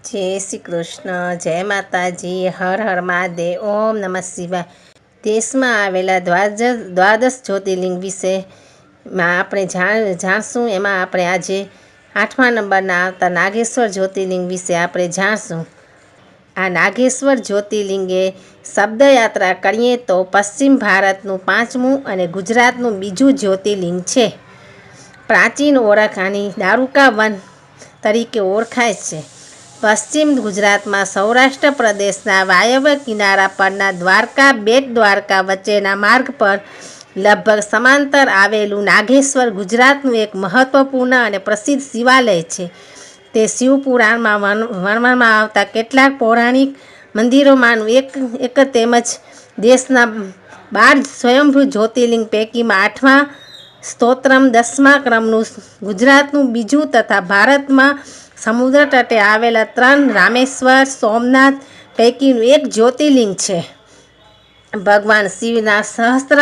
जय श्री कृष्ण, जय माताजी, हर हर महादेव, ओम नमः शिवाय। દેશમાં આવેલા દ્વાદશ જ્યોતિર્લિંગ વિશેમાં આપણે જાણશું. એમાં આપણે આજે 8મા નંબરના આવતા નાગેશ્વર જ્યોતિર્લિંગ વિશે આપણે જાણશું. આ નાગેશ્વર જ્યોતિર્લિંગ એ શબ્દયાત્રા કરીએ તો પશ્ચિમ ભારતનું 5મું અને ગુજરાતનું બીજું જ્યોતિર્લિંગ છે. પ્રાચીન ઓળખ આની દારૂકા વન તરીકે ઓળખાય છે. પશ્ચિમ ગુજરાતમાં સૌરાષ્ટ્ર પ્રદેશના વાયવ્ય કિનારા પરના દ્વારકા બેટ દ્વારકા વચ્ચેના માર્ગ પર લગભગ સમાંતર આવેલું નાગેશ્વર ગુજરાતનું એક મહત્વપૂર્ણ અને પ્રસિદ્ધ શિવાલય છે. તે શિવપુરાણમાં વર્ણવવામાં આવતા કેટલાક પૌરાણિક મંદિરોમાંનું એક તેમજ દેશના 12 સ્વયંભૂ જ્યોતિર્લિંગ પૈકીમાં 8મા સ્તોત્રમ 10મા ક્રમનું ગુજરાતનું બીજું તથા ભારતમાં સમુદ્ર તટે આવેલા 3 રામેશ્વર સોમનાથ પૈકીનું એક જ્યોતિર્લિંગ છે. ભગવાન શિવના સહસ્ત્ર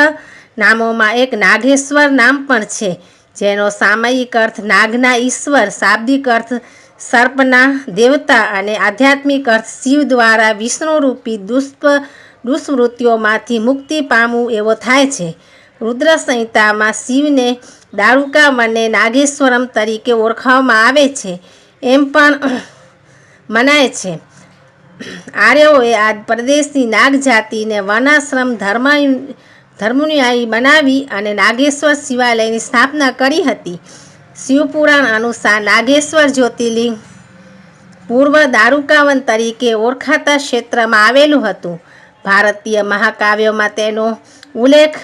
નામોમાં એક નાગેશ્વર નામ પણ છે, જેનો સામયિક અર્થ નાગના ઈશ્વર, શાબ્દિક અર્થ સર્પના દેવતા અને આધ્યાત્મિક અર્થ શિવ દ્વારા વિષ્ણુરૂપી દુષ્કૃત્યોમાંથી મુક્તિ પામવું એવો થાય છે. રુદ્ર સંહિતામાં શિવને દારૂકા વનને નાગેશ્વરમ તરીકે ઓળખવામાં આવે છે એમ પણ મનાય છે. આર્યોએ આ પ્રદેશની નાગ જાતિને વર્ણાશ્રમ ધર્માનુયાયી બનાવી અને નાગેશ્વર શિવાલયની સ્થાપના કરી હતી. શિવપુરાણ અનુસાર નાગેશ્વર જ્યોતિર્લિંગ પૂર્વ દારૂકાવન તરીકે ઓળખાતા ક્ષેત્રમાં આવેલું હતું. ભારતીય મહાકાવ્યોમાં તેનો ઉલ્લેખ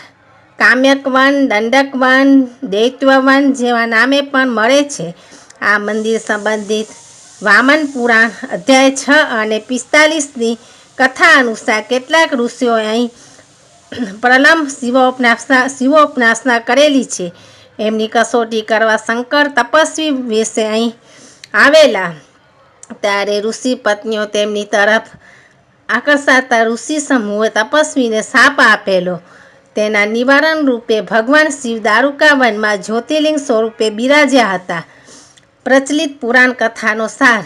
કામ્યકવન, દંડકવન, દૈત્યવન જેવા નામે પણ મળે છે. આ મંદિર સંબંધિત વામન પુરાણ અધ્યાય 6 અને 45ની કથા અનુસાર કેટલાક ઋષિઓ અહીં પ્રલમ શિવોપાસના કરેલી છે. એમની કસોટી કરવા શંકર તપસ્વી વેશે અહીં આવેલા. ત્યારે ઋષિ પત્નીઓ તેમની તરફ આકર્ષાતા ઋષિ સમૂહે તપસ્વીને શાપ આપેલો. તેના નિવારણ રૂપે ભગવાન શિવ દારૂકા વનમાં જ્યોતિર્લિંગ સ્વરૂપે બિરાજ્યા હતા. પ્રચલિત પુરાણ કથાનો સાર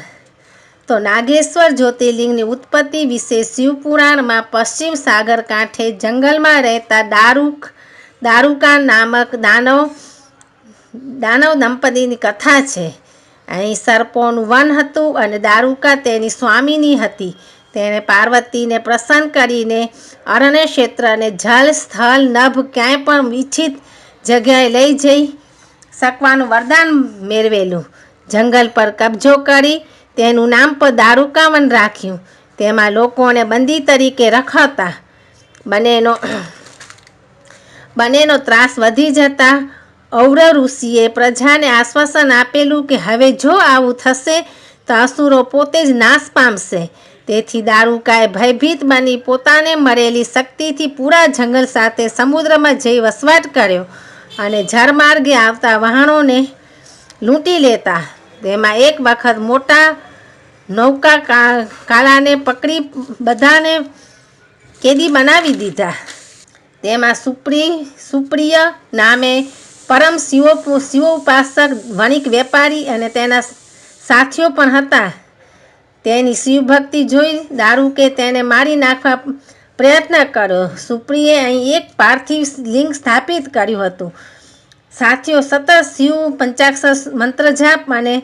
તો નાગેશ્વર જ્યોતિર્લિંગની ઉત્પત્તિ વિશે શિવપુરાણમાં પશ્ચિમ સાગર કાંઠે જંગલમાં રહેતા દારૂકા નામક દાનવ દંપતીની કથા છે. અહીં સર્પોનું વન હતું અને દારૂકા તેની સ્વામીની હતી. તેણે પાર્વતીને પ્રસન્ન કરીને અરણ્ય ક્ષેત્રને જલ, સ્થળ, નભ ક્યાંય પણ ઈચ્છિત જગ્યાએ લઈ જઈ શકવાનું વરદાન મેળવેલું. જંગલ પર કબજો કરી તેનું નામ પર દારૂકાવન રાખ્યું. તેમાં લોકોને બંદી તરીકે રખડતા. બંનેનો ત્રાસ વધી જતા ઔર ઋષિએ પ્રજાને આશ્વાસન આપેલું કે હવે જો આવું થશે તો અસુરો પોતે જ નાશ પામશે. તેથી દારૂકાએ ભયભીત બની પોતાને મળેલી શક્તિથી પૂરા જંગલ સાથે સમુદ્રમાં જઈ વસવાટ કર્યો અને જળમાર્ગે આવતા વહાણોને લૂંટી લેતા. તેમાં એક વખત મોટા નૌકા કાળાને પકડી બધાને કેદી બનાવી દીધા. તેમાં સુપ્રિય નામે પરમ શિવોપાસક વણિક વેપારી અને તેના સાથીઓ પણ હતા. તેની શિવભક્તિ જોઈ દારૂકે તેને મારી નાખવા પ્રયત્ન કર્યો. સુપ્રિયે અહીં એક પાર્થિવ લિંગ સ્થાપિત કર્યું હતું. સાથીઓ સતત શિવ પંચાક્ષર મંત્ર જાપ અને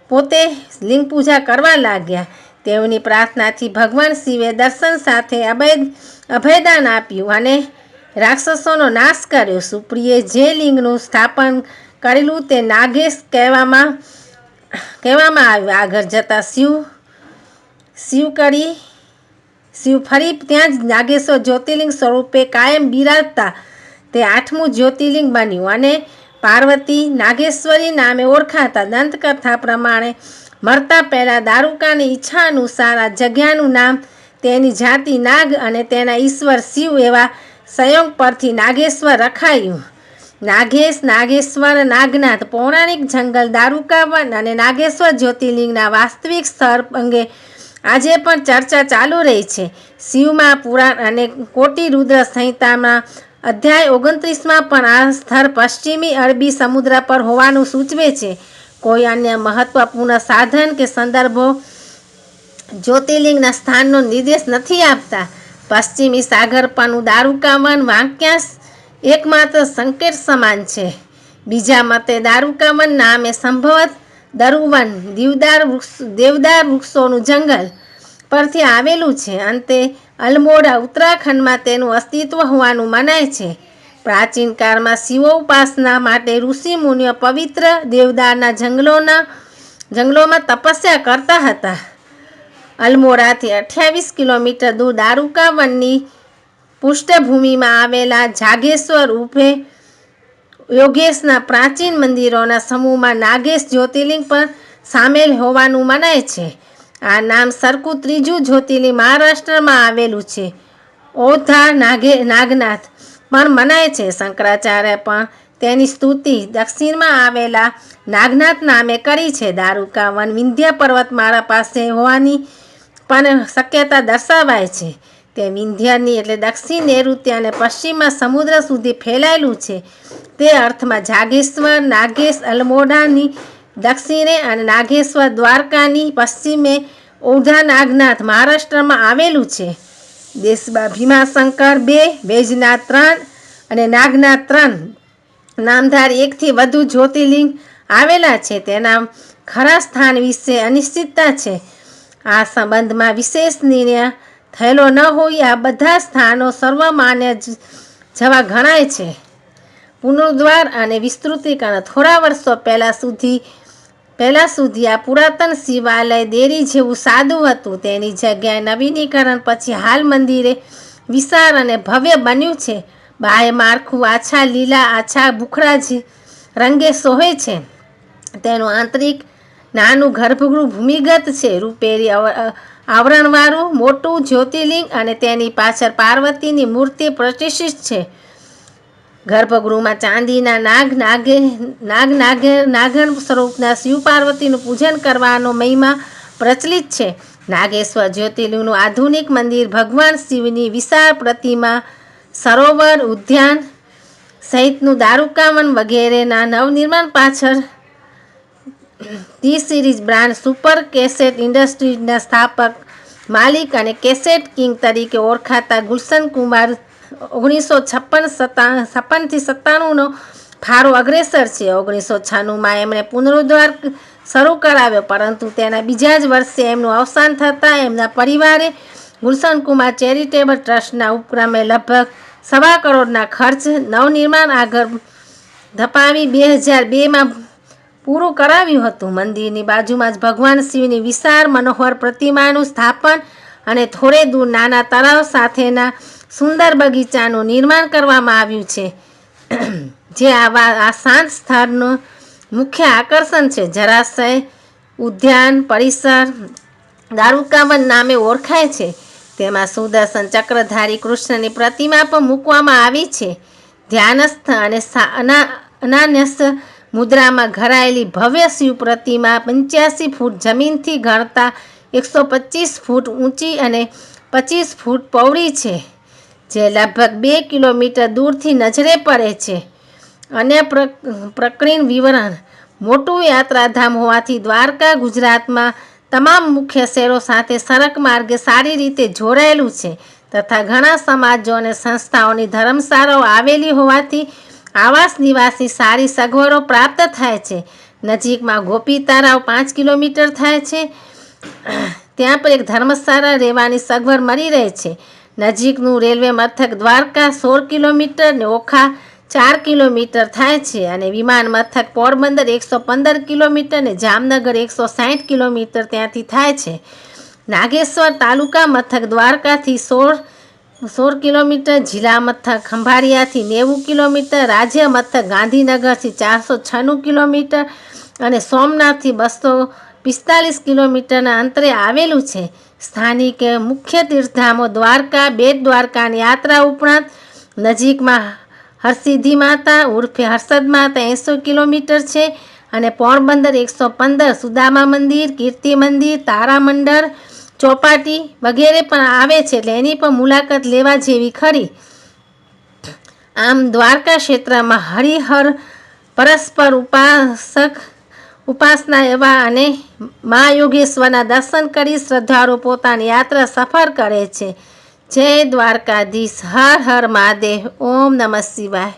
પોતે લિંગ પૂજા કરવા લાગ્યા. તેઓની પ્રાર્થનાથી ભગવાન શિવે દર્શન સાથે અભયદાન આપ્યું અને રાક્ષસોનો નાશ કર્યો. સુપ્રિયે જે લિંગનું સ્થાપન કરેલું તે નાગેશ કહેવામાં આવ્યું. આગળ જતા શિવ ફરી ત્યાં જ નાગેશ્વર જ્યોતિર્લિંગ સ્વરૂપે કાયમ બિરાજતા તે 8મું જ્યોતિર્લિંગ બન્યું અને પાર્વતી નાગેશ્વરી નામે ઓળખાતા. દંતકથા પ્રમાણે મરતા પહેલાં દારૂકાની ઈચ્છા અનુસાર આ જગ્યાનું નામ તેની જાતિ નાગ અને તેના ઈશ્વર શિવ એવા સંયોગ પરથી નાગેશ્વર રખાયું. નાગેશ, નાગેશ્વર, નાગનાથ પૌરાણિક જંગલ દારૂકા વન અને નાગેશ્વર જ્યોતિર્લિંગના વાસ્તવિક સ્થળ અંગે આજે પણ ચર્ચા ચાલુ રહી છે. શિવમાં પુરાણ અને કોટી રુદ્ર સંહિતામાં અધ્યાય 29માં પણ આ સ્થળ પશ્ચિમી અરબી સમુદ્ર પર હોવાનું સૂચવે છે. કોઈ અન્ય મહત્વપૂર્ણ સાધન કે સંદર્ભો જ્યોતિર્લિંગના સ્થાનનો નિર્દેશ નથી આપતા. પશ્ચિમી સાગર પરનું દારૂકાવન વાક્યાંશ એકમાત્ર સંકેત સમાન છે. બીજા મતે દારૂકાવન નામે સંભવત દરુવન દેવદાર વૃક્ષોનું જંગલ પરથી આવેલું છે. અંતે અલમોડા ઉત્તરાખંડમાં તેનું અસ્તિત્વ હોવાનું મનાય છે. પ્રાચીન કાળમાં શિવોપાસના માટે ઋષિ મુનિઓ પવિત્ર દેવદારના જંગલોમાં તપસ્યા કરતા હતા. અલમોડાથી 28 કિલોમીટર દૂર દારૂકાવનની પૃષ્ઠભૂમિમાં આવેલા જાગેશ્વર ઉર્ફે યોગેશના પ્રાચીન મંદિરોના સમૂહમાં નાગેશ જ્યોતિર્લિંગ પણ સામેલ હોવાનું મનાય છે. આ નામ સરખું ત્રીજું જ્યોતિર્લિંગ મહારાષ્ટ્રમાં આવેલું છે. ઔધા નાગનાથ પણ મનાય છે. શંકરાચાર્ય પણ તેની સ્તુતિ દક્ષિણમાં આવેલા નાગનાથ નામે કરી છે. દારૂકાવન વિંધ્ય પર્વતમાળા પાસે હોવાની પણ શક્યતા દર્શાવાય છે. તે વિંધ્યની એટલે દક્ષિણ નૈઋત્ય અને પશ્ચિમમાં સમુદ્ર સુધી ફેલાયેલું છે. તે અર્થમાં જાગેશ્વર નાગેશ અલમોડાની દક્ષિણે અને નાગેશ્વર દ્વારકાની પશ્ચિમે ઔધા નાગનાથ મહારાષ્ટ્રમાં આવેલું છે. દેશમાં ભીમાશંકર 2, વૈજનાથ 3 અને નાગનાથ 3 નામધાર 1થી વધુ જ્યોતિર્લિંગ આવેલા છે. તેના ખરા સ્થાન વિશે અનિશ્ચિતતા છે. આ સંબંધમાં વિશેષ નિર્ણય થયેલો ન હોય. આ બધા સ્થાનો સર્વમાન્ય જવા ગણાય છે. પુનરુદ્ધાર અને વિસ્તૃતિકરણ થોડા વર્ષો પહેલા સુધી આ પુરાતન શિવાલય દેરી જેવું સાદું હતું. તેની જગ્યાએ નવીનીકરણ પછી હાલ મંદિરે વિશાળ અને ભવ્ય બન્યું છે. બાહ્ય માળખું આછા લીલા આછા ભૂખરા રંગે શોભે છે. તેનું આંતરિક નાનું ગર્ભગૃહ ભૂમિગત છે. રૂપેરી આવરણવાળું મોટું જ્યોતિર્લિંગ અને તેની પાછળ પાર્વતીની મૂર્તિ પ્રતિષ્ઠિત છે. ગર્ભગૃહમાં ચાંદીના નાગણ સ્વરૂપના શિવ પાર્વતીનું પૂજન કરવાનો મહિમા પ્રચલિત છે. નાગેશ્વર જ્યોતિર્લિંગનું આધુનિક મંદિર ભગવાન શિવની વિશાળ પ્રતિમા સરોવર ઉદ્યાન સહિતનું દારૂકાવન વગેરેના નવનિર્માણ પાછળ T series brand super cassette ઇન્ડસ્ટ્રીઝના સ્થાપક માલિક અને કેસેટ કિંગ તરીકે ઓળખાતા ગુલશન કુમાર 1956થી 97નો ફાળો અગ્રેસર છે. 1996માં એમણે પુનરુદ્ધાર શરૂ કરાવ્યો, પરંતુ તેના બીજા જ વર્ષે એમનું અવસાન થતાં એમના પરિવારે ગુલશન કુમાર ચેરિટેબલ ટ્રસ્ટના ઉપક્રમે લગભગ 1.25 કરોડના ખર્ચ નવનિર્માણ આગળ ધપાવી 2002માં પૂરું કરાવ્યું હતું. મંદિરની બાજુમાં જ ભગવાન શિવની વિશાળ મનોહર પ્રતિમાનું સ્થાપન અને થોડે દૂર નાના તળાવ સાથેના સુંદર બગીચાનું નિર્માણ કરવામાં આવ્યું છે, જે આ શાંત સ્થળનું મુખ્ય આકર્ષણ છે. જરાશય ઉદ્યાન પરિસર દારૂકાવન નામે ઓળખાય છે. તેમાં સુદર્શન ચક્રધારી કૃષ્ણની પ્રતિમા પણ મૂકવામાં આવી છે. ધ્યાનસ્થ અને અનાન્યસ મુદ્રામાં ઘડાયેલી ભવ્ય શિવ પ્રતિમા 85 ફૂટ જમીનથી ગણતા 125 ફૂટ ઊંચી અને 25 ફૂટ પહોળી છે, જે લગભગ 2 કિલોમીટર દૂરથી નજરે પડે છે. અન્ય પ્રકરણ વિવરણ મોટું યાત્રાધામ હોવાથી દ્વારકા ગુજરાતમાં તમામ મુખ્ય શહેરો સાથે સડક માર્ગે સારી રીતે જોડાયેલું છે તથા ઘણા સમાજો અને સંસ્થાઓની ધર્મશાળાઓ આવેલી હોવાથી આવાસ નિવાસી સારી સગવડો પ્રાપ્ત થાય છે. નજીકમાં ગોપી તળાવ 5 કિલોમીટર થાય છે. ત્યાં પર એક ધર્મશાળા રહેવાની સગવડ મળી રહે છે. નજીકનું રેલવે મથક દ્વારકા 16 કિલોમીટર ને ઓખા 4 કિલોમીટર થાય છે અને વિમાન મથક પોરબંદર 115 કિલોમીટર ને જામનગર 160 કિલોમીટર ત્યાંથી થાય છે. નાગેશ્વર તાલુકા મથક દ્વારકાથી 16 કિલોમીટર, જિલ્લા મથક ખંભાળિયાથી 90 કિલોમીટર, રાજ્ય મથક ગાંધીનગરથી 496 કિલોમીટર અને સોમનાથથી 245 કિલોમીટરના અંતરે આવેલું છે. સ્થાનિક મુખ્ય તીર્થધામો દ્વારકા, બેટ દ્વારકાની યાત્રા ઉપરાંત નજીકમાં હરસિદ્ધિ માતા ઉર્ફે હર્ષદ માતા 80 કિલોમીટર છે અને પોરબંદર 115, સુદામા મંદિર, કીર્તિ મંદિર, તારામંડળ, ચોપાટી વગેરે પણ આવે છે, એટલે એની પણ મુલાકાત લેવા જેવી ખરી. આમ દ્વારકા ક્ષેત્રમાં હરિહર પરસ્પર ઉપાસના એવા અને મા યોગેશ્વરના દર્શન કરી શ્રદ્ધાળુ પોતાની યાત્રા સફળ કરે છે. જય દ્વારકાધીશ. હર હર મહાદેવ. ઓમ નમઃ શિવાય.